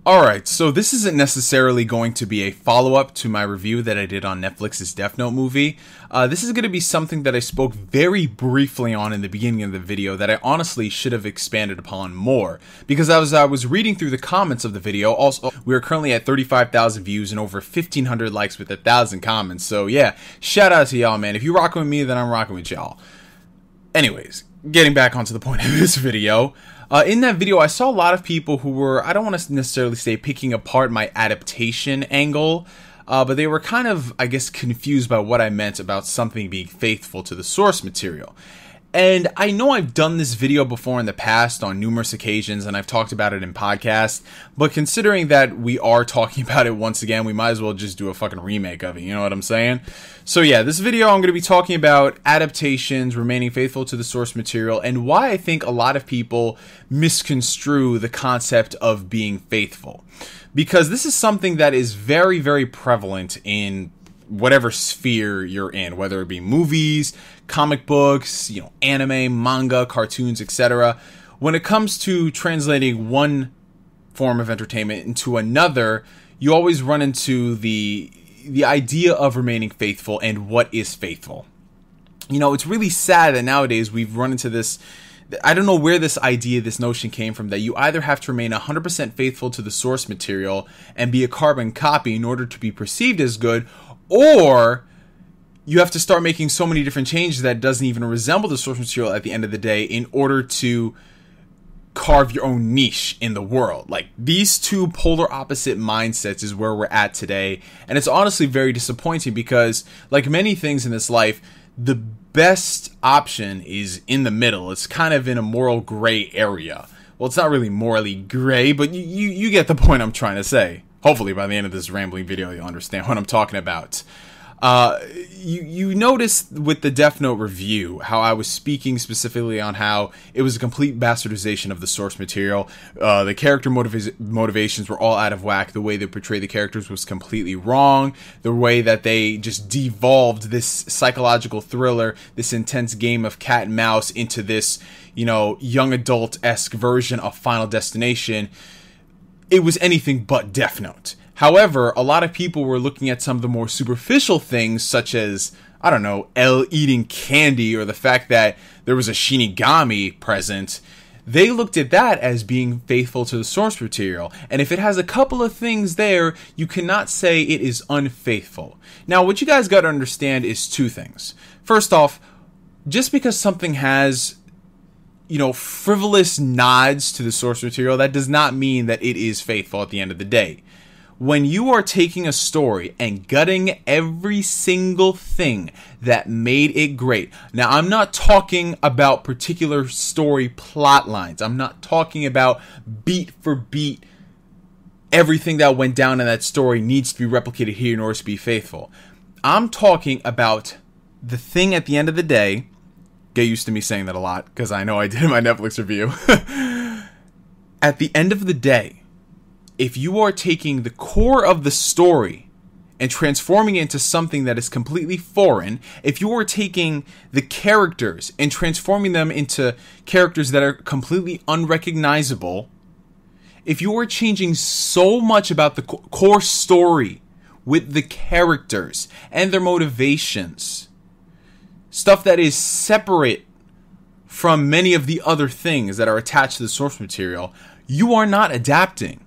Alright, so this isn't necessarily going to be a follow-up to my review that I did on Netflix's Death Note movie. This is going to be something that I spoke very briefly on in the beginning of the video that I honestly should have expanded upon more. Because as I was reading through the comments of the video, also, we are currently at 35,000 views and over 1,500 likes with 1,000 comments. So yeah, shout out to y'all, man. If you're rocking with me, then I'm rocking with y'all. Anyways, getting back onto the point of this video. In that video, I saw a lot of people who were, I don't want to necessarily say picking apart my adaptation angle, but they were kind of, I guess, confused by what I meant about something being faithful to the source material. And I know I've done this video before in the past on numerous occasions, and I've talked about it in podcasts, but considering that we are talking about it once again, we might as well just do a fucking remake of it, you know what I'm saying? So yeah, this video I'm going to be talking about adaptations, remaining faithful to the source material, and why I think a lot of people misconstrue the concept of being faithful. Because this is something that is very, very prevalent in whatever sphere you're in, whether it be movies, comic books, anime, manga, cartoons, etc. When it comes to translating one form of entertainment into another, you always run into the idea of remaining faithful and what is faithful. It's really sad that nowadays we've run into this. I don't know where this notion came from, that you either have to remain 100% faithful to the source material and be a carbon copy in order to be perceived as good, or you have to start making so many different changes that it doesn't even resemble the source material at the end of the day in order to carve your own niche in the world. Like, these two polar opposite mindsets is where we're at today. And it's honestly very disappointing because, like many things in this life, the best option is in the middle. It's kind of in a moral gray area. Well, it's not really morally gray, but you get the point I'm trying to say. Hopefully by the end of this rambling video you'll understand what I'm talking about. You noticed with the Death Note review how I was speaking specifically on how it was a complete bastardization of the source material. The character motivations were all out of whack. The way they portrayed the characters was completely wrong. The way that they just devolved this psychological thriller, this intense game of cat and mouse, into this, young adult-esque version of Final Destination, it was anything but Death Note. However, a lot of people were looking at some of the more superficial things, such as, I don't know, L eating candy, or the fact that there was a Shinigami present. They looked at that as being faithful to the source material. And if it has a couple of things there, you cannot say it is unfaithful. Now, what you guys got to understand is two things. First off, just because something has frivolous nods to the source material, that does not mean that it is faithful at the end of the day. When you are taking a story and gutting every single thing that made it great. Now, I'm not talking about particular story plot lines. I'm not talking about beat for beat. Everything that went down in that story needs to be replicated here in order to be faithful. I'm talking about the thing at the end of the day. Get used to me saying that a lot, because I know I did in my Netflix review. At the end of the day, if you are taking the core of the story and transforming it into something that is completely foreign, if you are taking the characters and transforming them into characters that are completely unrecognizable, if you are changing so much about the core story with the characters and their motivations, stuff that is separate from many of the other things that are attached to the source material, you are not adapting.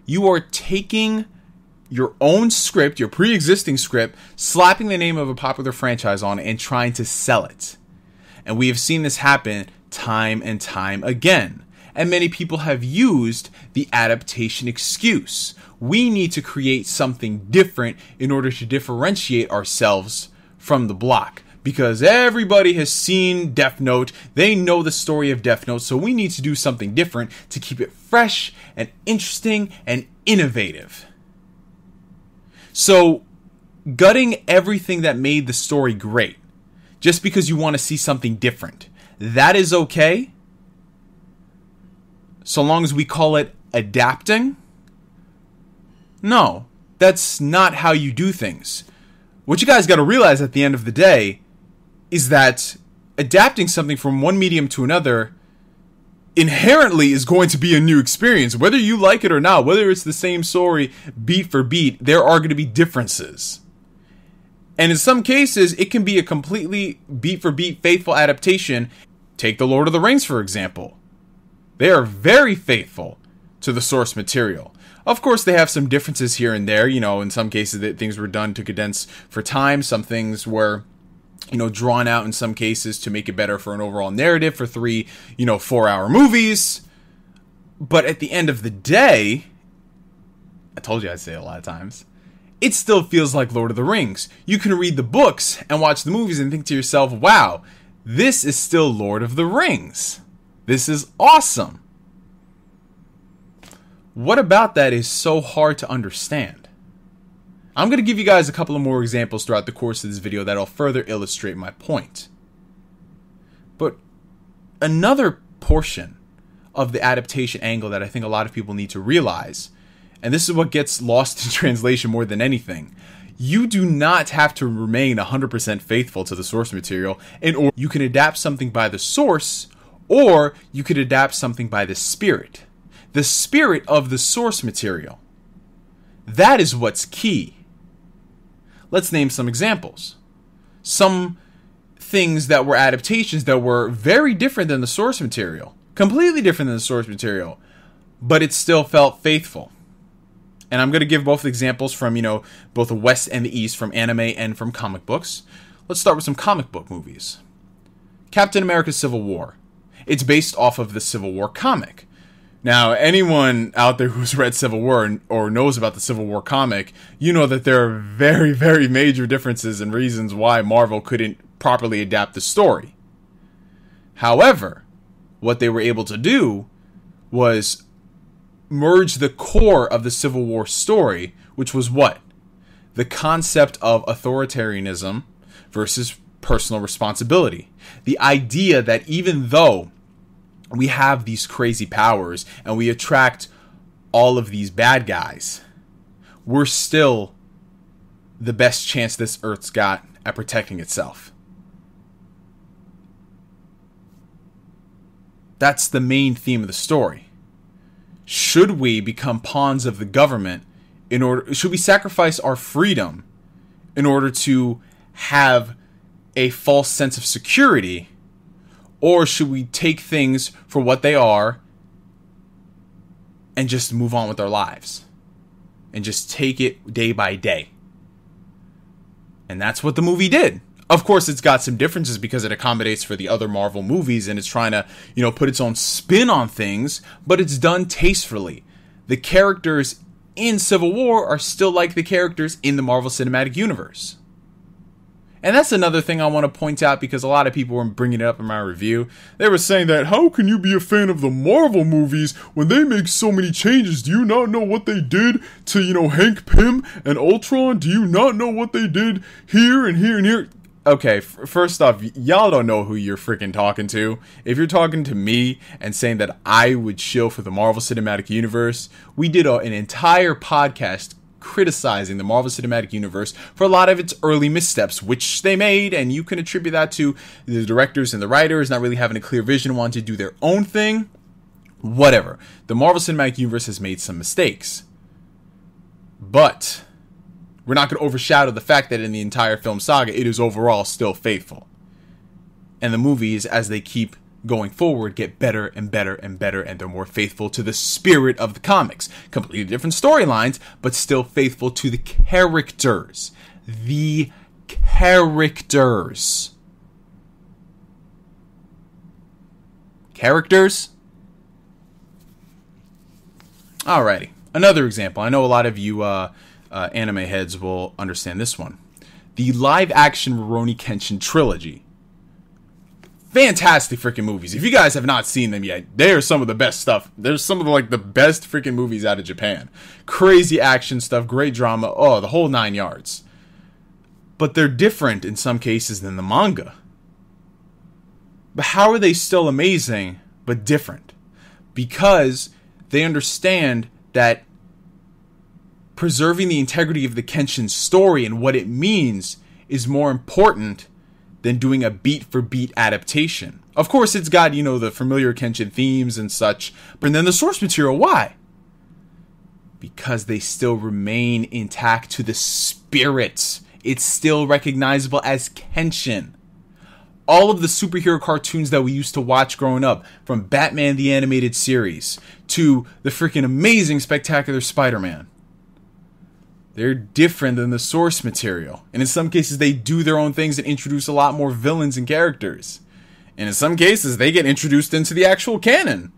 You are taking your own script, your pre-existing script, slapping the name of a popular franchise on it and trying to sell it. And we have seen this happen time and time again. And many people have used the adaptation excuse. We need to create something different in order to differentiate ourselves from the block. Because everybody has seen Death Note, they know the story of Death Note, so we need to do something different to keep it fresh and interesting and innovative. So, gutting everything that made the story great, just because you want to see something different, that is okay, so long as we call it adapting? No, that's not how you do things. What you guys got to realize at the end of the day is that adapting something from one medium to another inherently is going to be a new experience. Whether you like it or not, whether it's the same story beat for beat, there are going to be differences. And in some cases, it can be a completely beat for beat faithful adaptation. Take The Lord of the Rings, for example. They are very faithful to the source material. Of course, they have some differences here and there. You know, in some cases that things were done to condense for time. Some things were, you know, drawn out in some cases to make it better for an overall narrative for 3, 4-hour movies. But at the end of the day, I told you I'd say it a lot of times, it still feels like Lord of the Rings. You can read the books and watch the movies and think to yourself, wow, this is still Lord of the Rings. This is awesome. What about that is so hard to understand? I'm going to give you guys a couple of more examples throughout the course of this video that'll further illustrate my point. But another portion of the adaptation angle that I think a lot of people need to realize, and this is what gets lost in translation more than anything, you do not have to remain 100% faithful to the source material, or you can adapt something by the source, or you could adapt something by the spirit. The spirit of the source material. That is what's key. Let's name some examples. Some things that were adaptations that were very different than the source material. Completely different than the source material. But it still felt faithful. And I'm going to give both examples from, both the West and the East, from anime and from comic books. Let's start with some comic book movies. Captain America Civil War. It's based off of the Civil War comic. Now, anyone out there who's read Civil War or knows about the Civil War comic, you know that there are very, very major differences and reasons why Marvel couldn't properly adapt the story. However, what they were able to do was merge the core of the Civil War story, which was what? The concept of authoritarianism versus personal responsibility. The idea that even though we have these crazy powers and we attract all of these bad guys, we're still the best chance this Earth's got at protecting itself. That's the main theme of the story. Should we become pawns of the government should we sacrifice our freedom in order to have a false sense of security? Or should we take things for what they are and just move on with our lives? And just take it day by day. And that's what the movie did. Of course, it's got some differences because it accommodates for the other Marvel movies and it's trying to, put its own spin on things, but it's done tastefully. The characters in Civil War are still like the characters in the Marvel Cinematic Universe. And that's another thing I want to point out because a lot of people were bringing it up in my review. They were saying that, how can you be a fan of the Marvel movies when they make so many changes? Do you not know what they did to, Hank Pym and Ultron? Do you not know what they did here and here and here? Okay, first off, y'all don't know who you're freaking talking to. If you're talking to me and saying that I would shill for the Marvel Cinematic Universe, we did an entire podcast criticizing the Marvel Cinematic Universe for a lot of its early missteps, which they made, and you can attribute that to the directors and the writers not really having a clear vision, wanting to do their own thing. Whatever. The Marvel Cinematic Universe has made some mistakes. But we're not going to overshadow the fact that in the entire film saga, it is overall still faithful. And the movies, as they keep going forward, get better and better and better, and they're more faithful to the spirit of the comics. Completely different storylines, but still faithful to the characters. The characters. Characters? Alrighty. Another example. I know a lot of you anime heads will understand this one. The live-action Rurouni Kenshin trilogy. Fantastic freaking movies. If you guys have not seen them yet, they are some of the best stuff. There's some of the best freaking movies out of Japan. Crazy action stuff, great drama, the whole 9 yards. But they're different in some cases than the manga. But how are they still amazing, but different? Because they understand that preserving the integrity of the Kenshin story and what it means is more important than doing a beat for beat adaptation. Of course, it's got, you know, the familiar Kenshin themes and such, but then the source material, why? Because they still remain intact to the spirit. It's still recognizable as Kenshin. All of the superhero cartoons that we used to watch growing up, from Batman the Animated Series to the freaking amazing Spectacular Spider-Man, they're different than the source material. And in some cases, they do their own things and introduce a lot more villains and characters. And in some cases, they get introduced into the actual canon.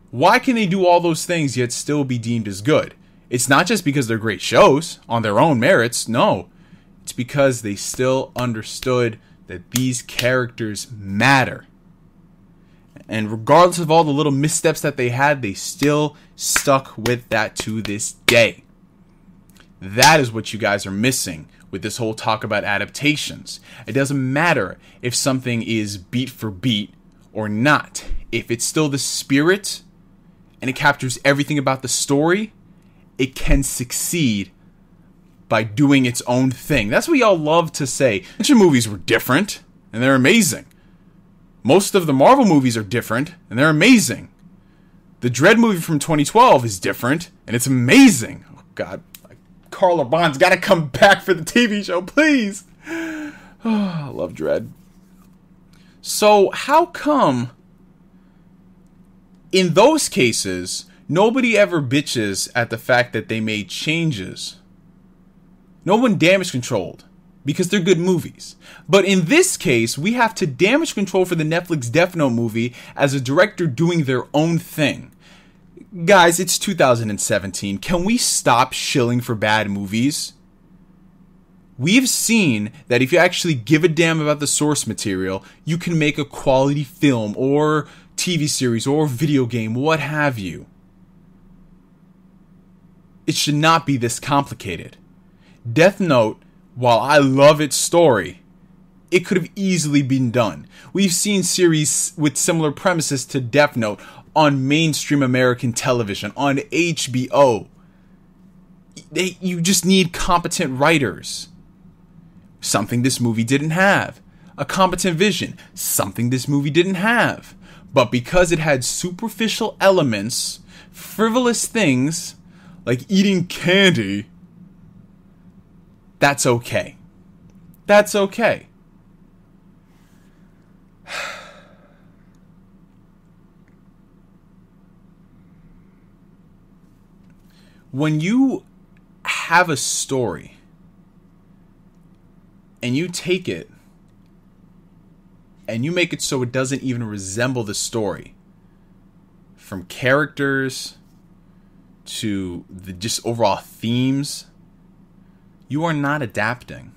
Why can they do all those things yet still be deemed as good? It's not just because they're great shows on their own merits. No, it's because they still understood that these characters matter. And regardless of all the little missteps that they had, they still stuck with that to this day. That is what you guys are missing with this whole talk about adaptations. It doesn't matter if something is beat for beat or not. If it's still the spirit and it captures everything about the story, it can succeed by doing its own thing. That's what y'all love to say. Action movies were different, and they're amazing. Most of the Marvel movies are different, and they're amazing. The Dredd movie from 2012 is different, and it's amazing. Oh, God. Carl Urban's got to come back for the TV show, please. Oh, I love Dredd. So, how come in those cases, nobody ever bitches at the fact that they made changes? No one damage controlled because they're good movies. But in this case, we have to damage control for the Netflix Death Note movie as a director doing their own thing. Guys, it's 2017. Can we stop shilling for bad movies? We've seen that if you actually give a damn about the source material, you can make a quality film or TV series or video game, what have you. It should not be this complicated. Death Note, while I love its story, it could have easily been done. We've seen series with similar premises to Death Note on mainstream American television, on HBO. You just need competent writers. Something this movie didn't have. A competent vision. Something this movie didn't have. But because it had superficial elements, frivolous things, like eating candy, that's okay. That's okay. When you have a story and you take it and you make it so it doesn't even resemble the story, from characters to the just overall themes, you are not adapting.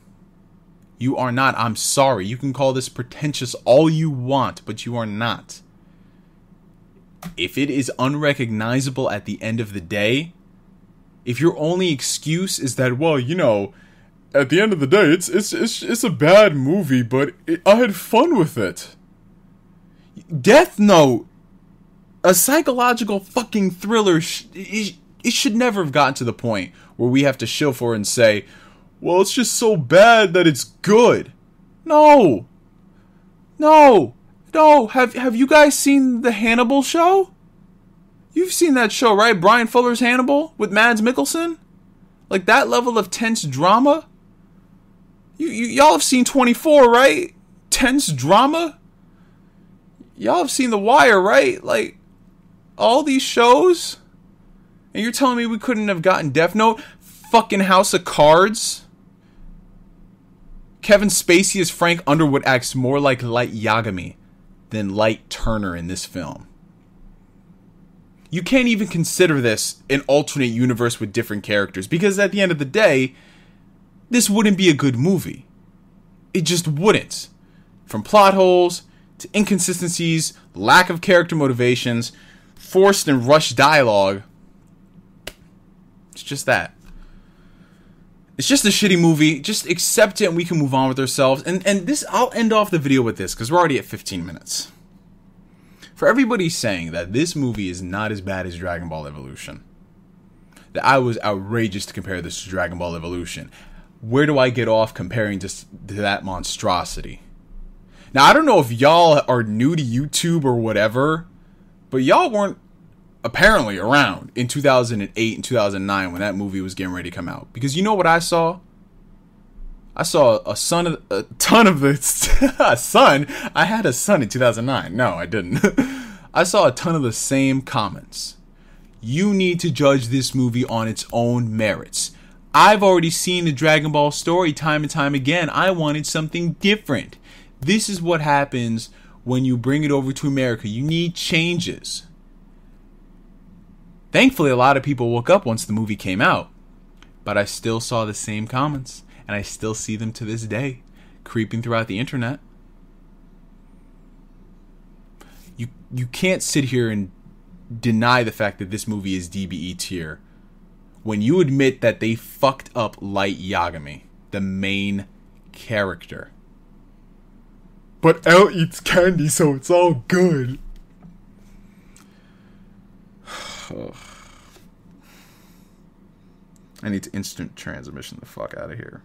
You are not. I'm sorry. You can call this pretentious all you want, but you are not. If it is unrecognizable at the end of the day, if your only excuse is that, well, you know, at the end of the day, it's a bad movie, but I had fun with it. Death Note, a psychological fucking thriller, it should never have gotten to the point where we have to shill for and say, well, it's just so bad that it's good. No. Have you guys seen the Hannibal show? You've seen that show, right? Brian Fuller's Hannibal with Mads Mikkelsen? Like that level of tense drama? Y'all have seen 24, right? Tense drama? Y'all have seen The Wire, right? Like, all these shows? And you're telling me we couldn't have gotten Death Note? Fucking House of Cards? Kevin Spacey as Frank Underwood acts more like Light Yagami than Light Turner in this film. You can't even consider this an alternate universe with different characters, because at the end of the day, this wouldn't be a good movie. It just wouldn't. From plot holes to inconsistencies, lack of character motivations, forced and rushed dialogue. It's just that. It's just a shitty movie. Just accept it and we can move on with ourselves. And this, I'll end off the video with this because we're already at 15 minutes. For everybody saying that this movie is not as bad as Dragon Ball Evolution, that I was outrageous to compare this to Dragon Ball Evolution, where do I get off comparing just to that monstrosity? Now, I don't know if y'all are new to YouTube or whatever, but y'all weren't apparently around in 2008 and 2009 when that movie was getting ready to come out. Because you know what I saw? I saw a ton of the a son. I had a son in 2009. No, I didn't. I saw a ton of the same comments. You need to judge this movie on its own merits. I've already seen the Dragon Ball story time and time again. I wanted something different. This is what happens when you bring it over to America. You need changes. Thankfully, a lot of people woke up once the movie came out. But I still saw the same comments. And I still see them to this day, creeping throughout the internet. You can't sit here and deny the fact that this movie is DBE tier when you admit that they fucked up Light Yagami, the main character. But L eats candy, so it's all good. I need to instant transmission the fuck out of here.